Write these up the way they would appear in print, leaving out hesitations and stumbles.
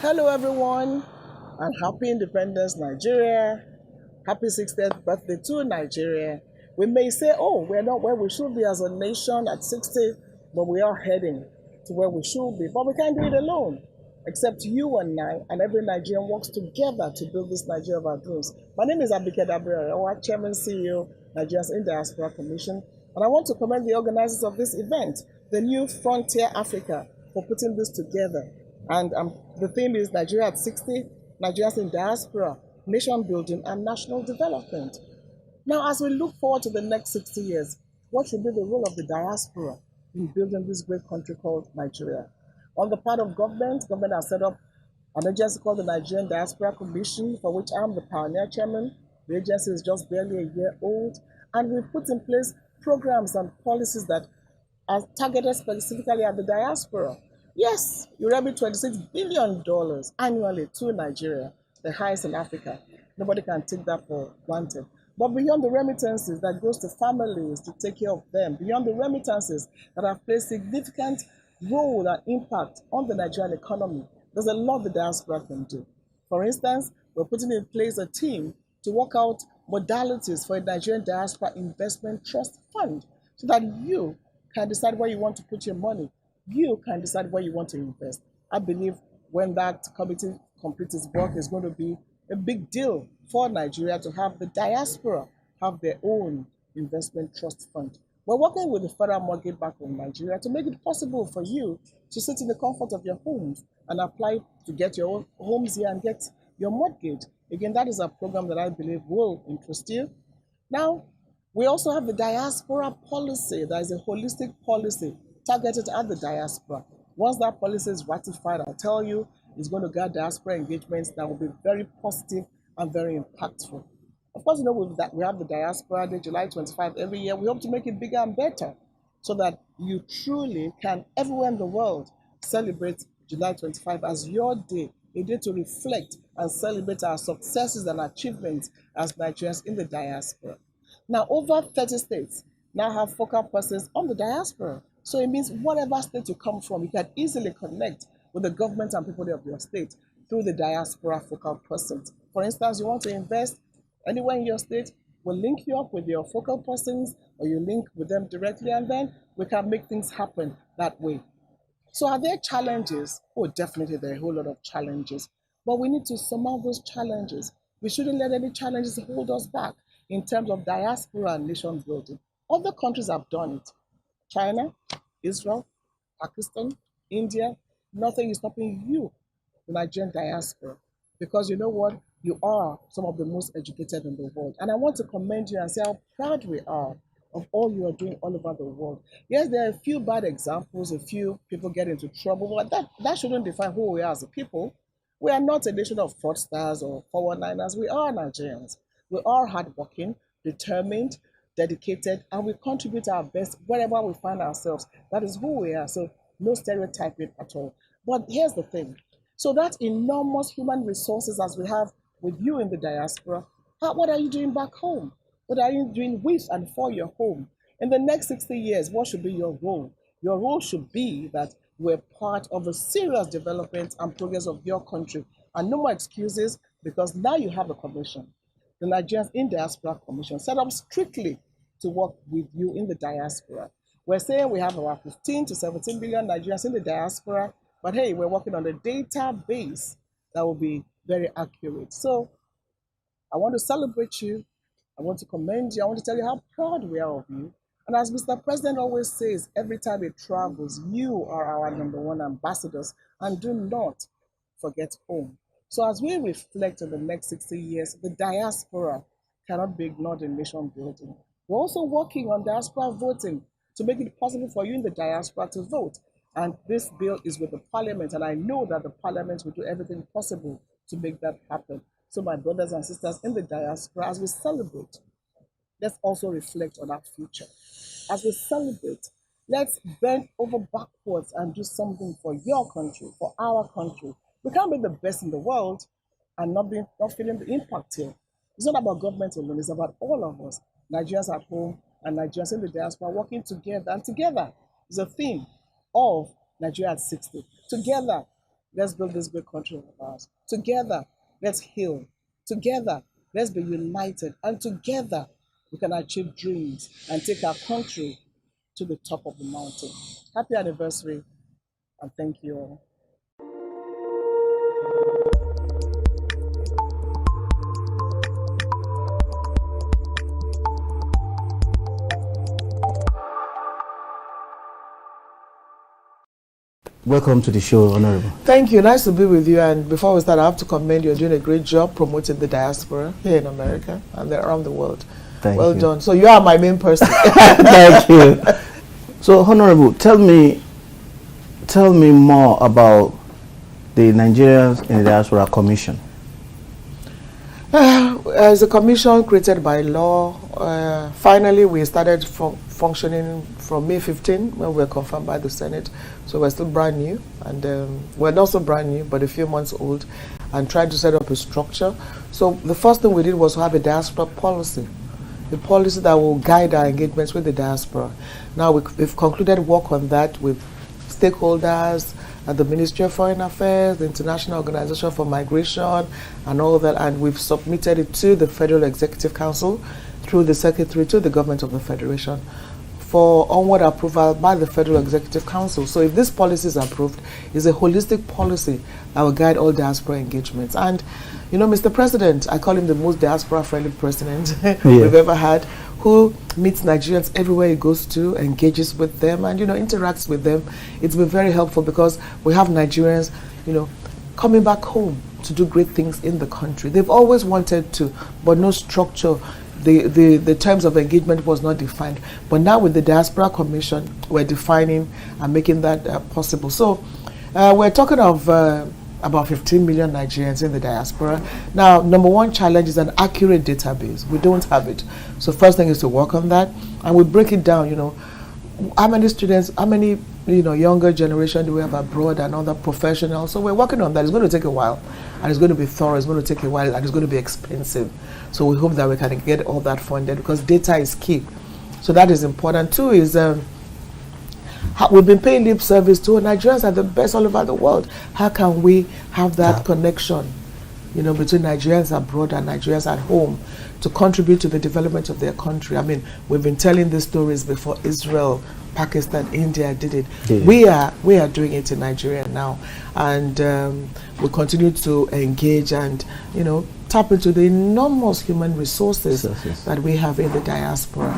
Hello, everyone, and happy Independence, Nigeria. Happy 60th birthday to Nigeria. We may say, oh, we're not where we should be as a nation at 60, but we are heading to where we should be. But we can't do it alone, except you and I, and every Nigerian works together to build this Nigeria of our dreams. My name is Abike Dabre, our Chairman, CEO, Nigerians in Diaspora Commission, and I want to commend the organizers of this event, the New Frontier Africa, for putting this together. And the theme is Nigeria at 60, Nigerians in Diaspora, Nation Building and National Development. Now, as we look forward to the next 60 years, what should be the role of the diaspora in building this great country called Nigeria? On the part of government has set up an agency called the Nigerian Diaspora Commission, for which I'm the pioneer chairman. The agency is just barely a year old, and we've put in place programs and policies that are targeted specifically at the diaspora. Yes, you remit $26 billion annually to Nigeria, the highest in Africa. Nobody can take that for granted. But beyond the remittances that goes to families to take care of them, beyond the remittances that have played significant role and impact on the Nigerian economy, there's a lot the diaspora can do. For instance, we're putting in place a team to work out modalities for a Nigerian Diaspora Investment Trust Fund so that you can decide where you want to put your money. You can decide where you want to invest. I believe when that committee completes its work, it's going to be a big deal for Nigeria to have the diaspora have their own investment trust fund. We're working with the Federal Mortgage Bank of Nigeria to make it possible for you to sit in the comfort of your homes and apply to get your own homes here and get your mortgage. Again, that is a program that I believe will interest you. Now, we also have the diaspora policy. That is a holistic policy targeted at the diaspora. Once that policy is ratified, I tell you, it's going to get diaspora engagements that will be very positive and very impactful. Of course, you know, we have the Diaspora Day, July 25 every year. We hope to make it bigger and better so that you truly can, everywhere in the world, celebrate July 25 as your day, a day to reflect and celebrate our successes and achievements as Nigerians in the diaspora. Now, over 30 states now have focal persons on the diaspora. So it means whatever state you come from, you can easily connect with the government and people of your state through the diaspora focal persons. For instance, you want to invest anywhere in your state, we'll link you up with your focal persons or you link with them directly, and then we can make things happen that way. So are there challenges? Oh, definitely there are a whole lot of challenges, but we need to surmount those challenges. We shouldn't let any challenges hold us back in terms of diaspora and nation building. Other countries have done it. China, Israel, Pakistan, India, nothing is stopping you, the Nigerian diaspora, because you know what? You are some of the most educated in the world. And I want to commend you and say how proud we are of all you are doing all over the world. Yes, there are a few bad examples, a few people get into trouble, but that shouldn't define who we are as a people. We are not a nation of fraudsters or 419ers. We are Nigerians. We are hardworking, determined, dedicated, and we contribute our best wherever we find ourselves. That is who we are. So no stereotyping at all. But here's the thing. So that enormous human resources as we have with you in the diaspora, what are you doing back home? What are you doing with and for your home? In the next 60 years, what should be your role? Your role should be that we're part of the serious development and progress of your country. And no more excuses, because now you have a commission, the Nigerians in Diaspora Commission, set up strictly to work with you in the diaspora. We're saying we have about 15 to 17 billion Nigerians in the diaspora, but hey, we're working on a database that will be very accurate. So I want to celebrate you. I want to commend you. I want to tell you how proud we are of you. And as Mr. President always says, every time he travels, you are our number one ambassadors, and do not forget home. So as we reflect on the next 60 years, the diaspora cannot be ignored in nation building. We're also working on diaspora voting to make it possible for you in the diaspora to vote. And this bill is with the parliament, and I know that the parliament will do everything possible to make that happen. So my brothers and sisters in the diaspora, as we celebrate, let's also reflect on our future. As we celebrate, let's bend over backwards and do something for your country, for our country. We can't be the best in the world and not feeling the impact here. It's not about government alone, it's about all of us, Nigerians at home and Nigerians in the diaspora working together. And together is a theme of Nigeria at 60. Together, Let's build this great country of ours. Together, let's heal. Together, let's be united. And together, we can achieve dreams and take our country to the top of the mountain. Happy anniversary, and thank you all. Welcome to the show, Honorable. Thank you. Nice to be with you. And before we start, I have to commend you. You're doing a great job promoting the diaspora here in America and around the world. Thank well you. done. So you are my main person. Thank you. So, Honorable, tell me more about the Nigerians in the Diaspora Commission. As a commission created by law, finally we started functioning from May 15 when we were confirmed by the Senate. So we're still brand new, and we're not so brand new, but a few months old, and trying to set up a structure. So the first thing we did was to have a diaspora policy, a policy that will guide our engagements with the diaspora. Now we've concluded work on that with stakeholders at the Ministry of Foreign Affairs, the International Organization for Migration, and all that, and we've submitted it to the Federal Executive Council through the Secretary to the Government of the Federation for onward approval by the Federal Executive Council. So if this policy is approved, it's a holistic policy that will guide all diaspora engagements. And, you know, Mr. President, I call him the most diaspora-friendly president we've ever had, who meets Nigerians everywhere he goes to, engages with them, and, you know, interacts with them. It's been very helpful because we have Nigerians, you know, coming back home to do great things in the country. They've always wanted to, but no structure. The terms of engagement was not defined. But now with the Diaspora Commission, we're defining and making that possible. So we're talking of about 15 million Nigerians in the diaspora. Now, number one challenge is an accurate database. We don't have it. So first thing is to work on that. And we break it down, you know, how many students, how many, you know, younger generation do we have abroad and other professionals. So we're working on that. It's going to take a while, and it's going to be thorough. It's going to take a while, and it's going to be expensive. So we hope that we can get all that funded because data is key. So that is important. Two is we've been paying lip service to Nigerians are the best all over the world. How can we have that connection, you know, between Nigerians abroad and Nigerians at home to contribute to the development of their country? I mean, we've been telling these stories before. Israel, Pakistan, India did it. We are doing it in Nigeria now, and we continue to engage and, you know, tap into the enormous human resources that we have in the diaspora.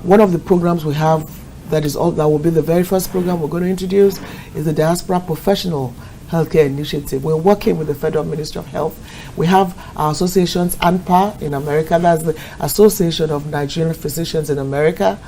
One of the programs we have that will be the very first program we're going to introduce is the Diaspora Professional Healthcare Initiative. We're working with the Federal Ministry of Health. We have our associations, ANPA in America, that's the Association of Nigerian Physicians in America,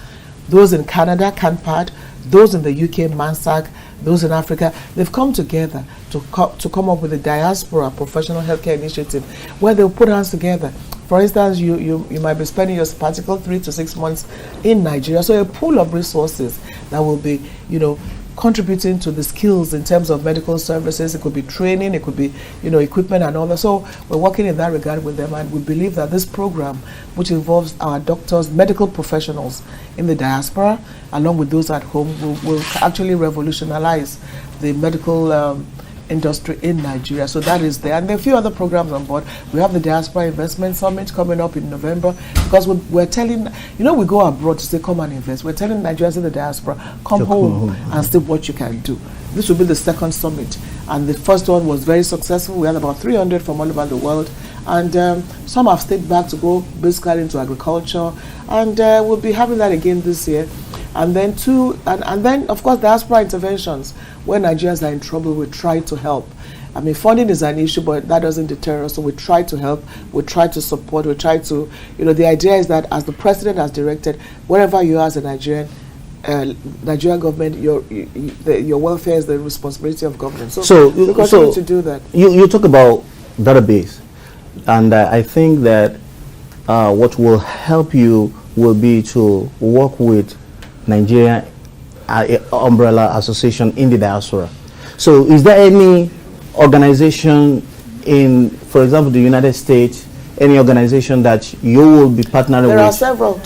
those in Canada, CANPAD, those in the UK, MANSAC, those in Africa. They've come together to come up with a Diaspora Professional Healthcare Initiative where they'll put hands together. For instance, you might be spending your sabbatical 3 to 6 months in Nigeria, so a pool of resources that will be, you know, contributing to the skills in terms of medical services. It could be training, it could be, you know, equipment and all that. So we're working in that regard with them, and we believe that this program, which involves our doctors, medical professionals in the diaspora, along with those at home, will actually revolutionize the medical industry in Nigeria. So that is there. And there are a few other programs on board. We have the Diaspora Investment Summit coming up in November, because we're telling, you know, we go abroad to say, come and invest. We're telling Nigerians in the diaspora, come home and see what you can do. This will be the second summit. And the first one was very successful. We had about 300 from all over the world. And some have stayed back to go basically into agriculture. And we'll be having that again this year. And then and then of course diaspora interventions. When Nigerians are in trouble, we try to help. I mean, funding is an issue, but that doesn't deter us. So we try to help, we try to support, we try to, you know, the idea is that as the president has directed, wherever you are as a Nigerian government, your welfare is the responsibility of government. So we continue to do that. You talk about database, and I think that what will help you will be to work with Nigeria umbrella association in the diaspora. So is there any organization in, for example, the United States, any organization that you will be partnering with? There are several.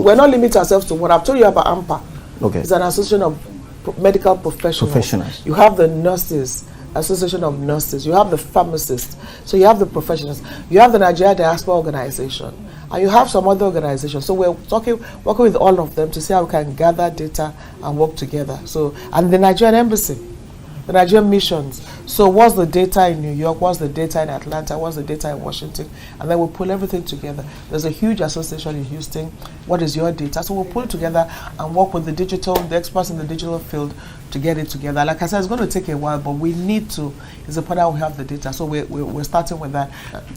We're not limiting ourselves to what I've told you about AMPA. Okay. It's an association of medical professionals. Professionals. You have the nurses, Association of Nurses, you have the pharmacists, so you have the professionals, you have the Nigeria Diaspora Organization, and you have some other organizations. So we're working with all of them to see how we can gather data and work together. So, and the Nigerian Embassy, the Nigerian missions. So what's the data in New York? What's the data in Atlanta? What's the data in Washington? And then we'll pull everything together. There's a huge association in Houston. What is your data? So we'll pull it together and work with the experts in the digital field to get it together. Like I said, it's going to take a while, but we need to. It's important we have the data. So we're starting with that.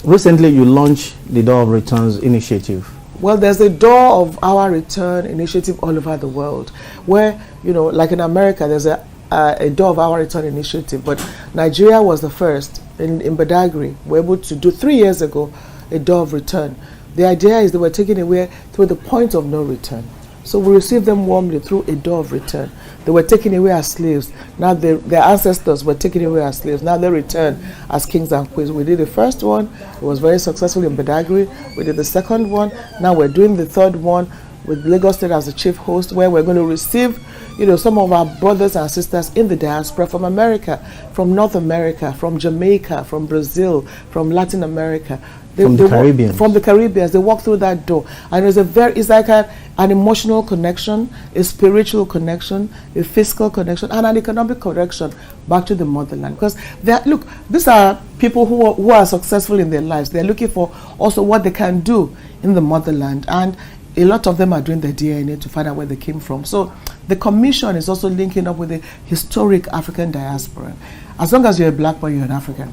Recently, you launched the Door of Returns initiative. Well, there's a Door of Our Return initiative all over the world where, like in America, there's a Door of Our Return initiative, but Nigeria was the first in Badagry. We're able to do 3 years ago a Door of Return. The idea is they were taken away to the point of no return. So we received them warmly through a Door of Return. They were taken away as slaves. Now their ancestors were taken away as slaves. Now they return as kings and queens. We did the first one. It was very successful in Badagry. We did the second one. Now we're doing the third one with Lagos State as the chief host, where we're going to receive some of our brothers and sisters in the diaspora from America, from North America, from Jamaica, from Brazil, from Latin America. From the Caribbean. From the Caribbean. They walk through that door. And it's like an emotional connection, a spiritual connection, a physical connection, and an economic connection back to the motherland. Because these are people who are successful in their lives. They're looking for also what they can do in the motherland. And a lot of them are doing their DNA to find out where they came from. So the commission is also linking up with the historic African diaspora. As long as you're a black boy, you're an African.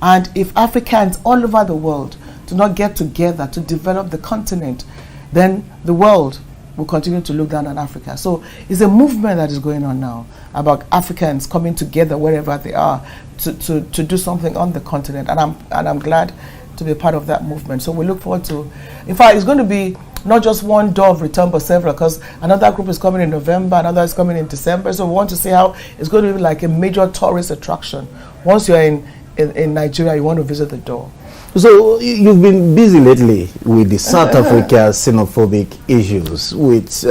And if Africans all over the world do not get together to develop the continent, then the world will continue to look down on Africa. So it's a movement that is going on now about Africans coming together wherever they are to do something on the continent. And I'm glad to be a part of that movement. So we look forward to, in fact, it's going to be not just one Door of Return, but several, because another group is coming in November, another is coming in December. So we want to see how it's going to be like a major tourist attraction. Once you're in Nigeria, you want to visit the Door. So you've been busy lately with the South Africa xenophobic issues, with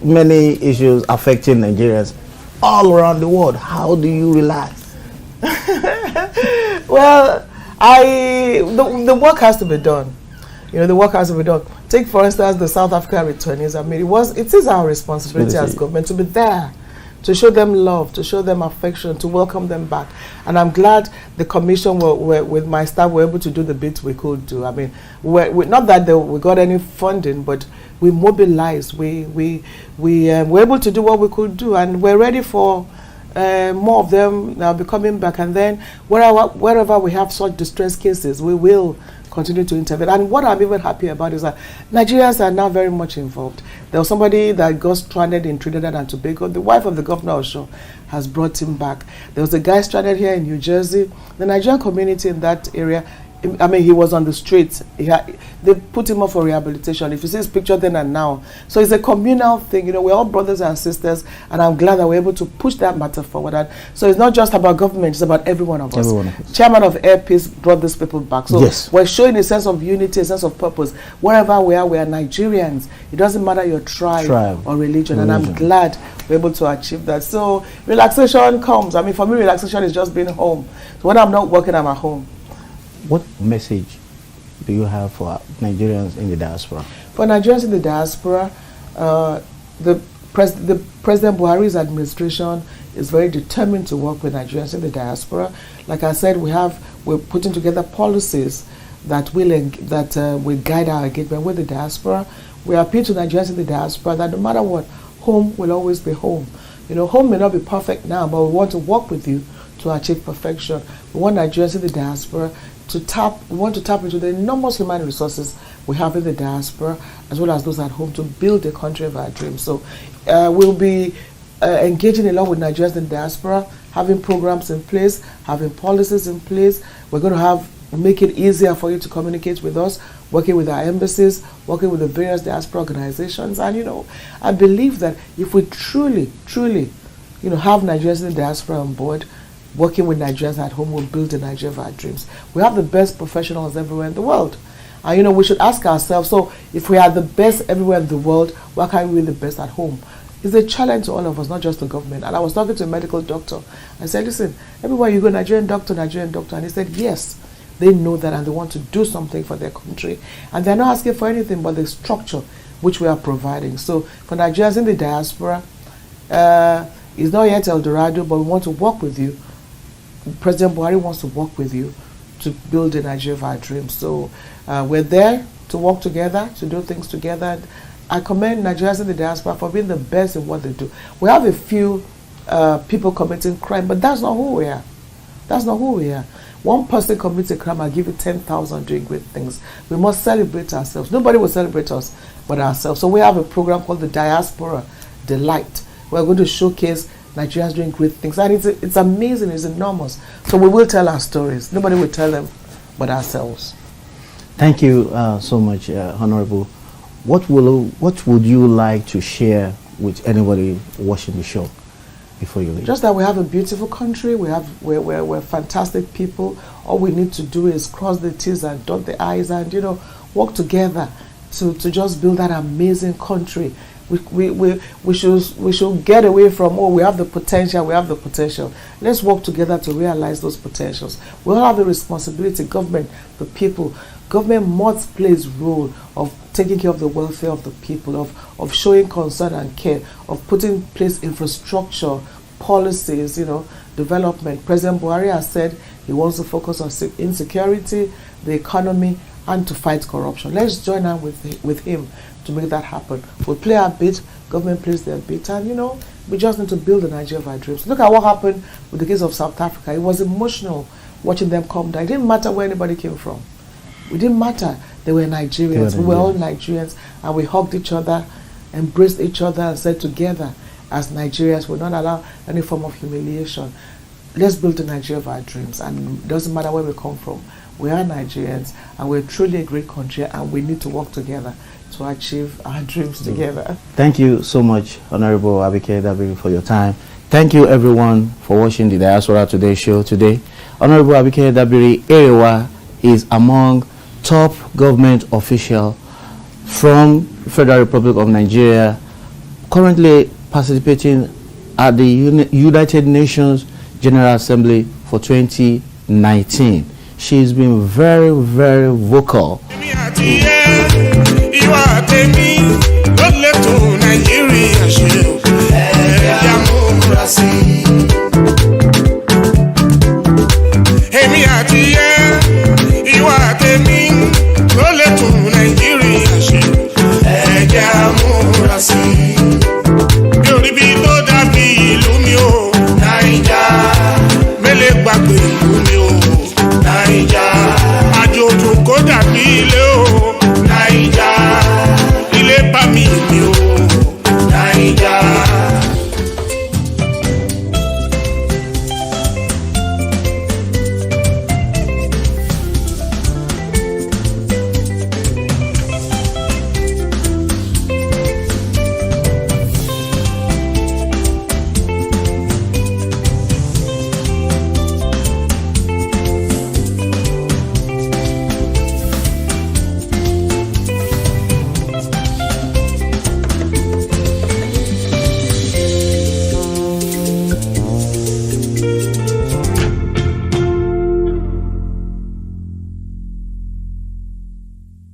many issues affecting Nigerians all around the world. How do you relax? Well, the work has to be done. The work has to be done. Take, for instance, the South Africa returnees. I mean, it is our responsibility as government to be there, to show them love, to show them affection, to welcome them back. And I'm glad the commission with my staff were able to do the bits we could do. I mean, not that we got any funding, but we mobilized. We were able to do what we could do, and we're ready for more of them now be coming back. And then wherever we have such distress cases, we will continue to intervene. And what I'm even happy about is that Nigerians are now very much involved. There was somebody that got stranded in Trinidad and Tobago. The wife of the governor of Osho has brought him back. There was a guy stranded here in New Jersey. The Nigerian community in that area, I mean, he was on the streets. They put him up for rehabilitation. If you see his picture then and now. So it's a communal thing. We're all brothers and sisters, and I'm glad that we're able to push that matter forward. And so it's not just about government, it's about every one of us. Chairman of Air Peace brought these people back. So yes, we're showing a sense of unity, a sense of purpose. Wherever we are Nigerians. It doesn't matter your tribe or religion. And I'm glad we're able to achieve that. So relaxation comes. I mean, for me, relaxation is just being home. So when I'm not working, I'm at home. What message do you have for Nigerians in the diaspora? For Nigerians in the diaspora, the President Buhari's administration is very determined to work with Nigerians in the diaspora. Like I said, we're putting together policies that will guide our engagement with the diaspora. We appeal to Nigerians in the diaspora that no matter what, home will always be home. Home may not be perfect now, but we want to work with you to achieve perfection. We want Nigerians in the diaspora we want to tap into the enormous human resources we have in the diaspora, as well as those at home, to build a country of our dreams. So we'll be engaging a lot with Nigerians in the diaspora, having programs in place, having policies in place. We're going to make it easier for you to communicate with us, working with our embassies, working with the various diaspora organizations. And, I believe that if we truly, have Nigerians in the diaspora on board, working with Nigerians at home, will build the Nigeria of our dreams. We have the best professionals everywhere in the world. And we should ask ourselves, so if we are the best everywhere in the world, why can't we be the best at home? It's a challenge to all of us, not just the government. And I was talking to a medical doctor. I said, listen, everywhere you go, Nigerian doctor. And he said, yes, they know that and they want to do something for their country. And they're not asking for anything but the structure which we are providing. So for Nigerians in the diaspora, it's not yet El Dorado, but we want to work with you. President Buhari wants to work with you to build the Nigeria of our dreams. So we're there to work together, to do things together. I commend Nigerians in the diaspora for being the best in what they do. We have a few people committing crime, but that's not who we are. That's not who we are. One person commits a crime, I'll give you 10,000 doing great things. We must celebrate ourselves. Nobody will celebrate us but ourselves. So we have a program called the Diaspora Delight. We're going to showcase Nigerians doing great things. And it's amazing, it's enormous. So we will tell our stories. Nobody will tell them but ourselves. Thank you so much, Honorable. What would you like to share with anybody watching the show before you leave? Just that we have a beautiful country. We're fantastic people. All we need to do is cross the T's and dot the I's and work together to just build that amazing country. We should get away from we have the potential. Let's work together to realize those potentials. We all have the responsibility, government, the people. Government must play its role of taking care of the welfare of the people, of showing concern and care, of putting in place infrastructure, policies, development. President Buhari has said he wants to focus on insecurity, the economy, and to fight corruption. Let's join hands with him to make that happen. We'll play our bit, government plays their bit, and we just need to build the Nigeria of our dreams. Look at what happened with the case of South Africa. It was emotional watching them come down. It didn't matter where anybody came from. It didn't matter. They were Nigerians. We were all Nigerians, and we hugged each other, embraced each other, and said together, as Nigerians, we'll not allow any form of humiliation. Let's build the Nigeria of our dreams, and it doesn't matter where we come from. We are Nigerians, and we're truly a great country, and we need to work together to achieve our dreams together. Thank you so much, Honorable Abike Dabiri, for your time. Thank you, everyone, for watching the Diaspora Today show today. Honorable Abike Dabiri Erewa is among top government official from Federal Republic of Nigeria, currently participating at the United Nations General Assembly for 2019. She's been very, very vocal. Democracy.